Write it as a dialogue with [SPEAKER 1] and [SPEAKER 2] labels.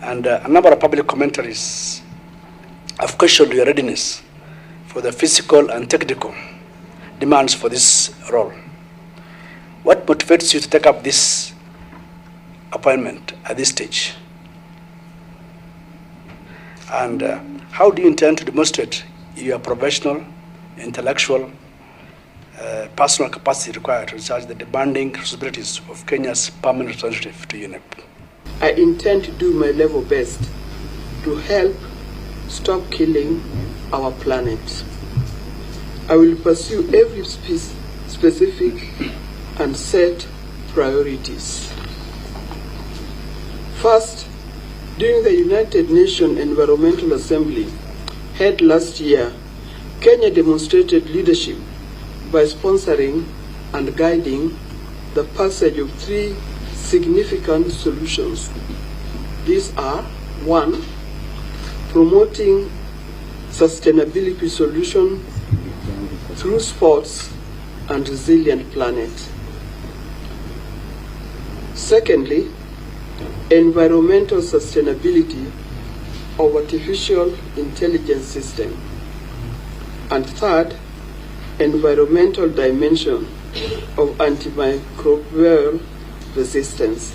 [SPEAKER 1] And a number of public commentaries have questioned your readiness for the physical and technical demands for this role. What motivates you to take up this appointment at this stage? And how do you intend to demonstrate your professional, intellectual, personal capacity required to discharge the demanding responsibilities of Kenya's permanent representative to UNEP?
[SPEAKER 2] I intend to do my level best to help stop killing our planet. I will pursue every specific and set priorities. First, during the United Nations Environmental Assembly held last year, Kenya demonstrated leadership by sponsoring and guiding the passage of 3 significant solutions. These are: 1, promoting sustainability solutions through sports and resilient planet. Secondly, environmental sustainability of artificial intelligence system. And third, environmental dimension of antimicrobial resistance.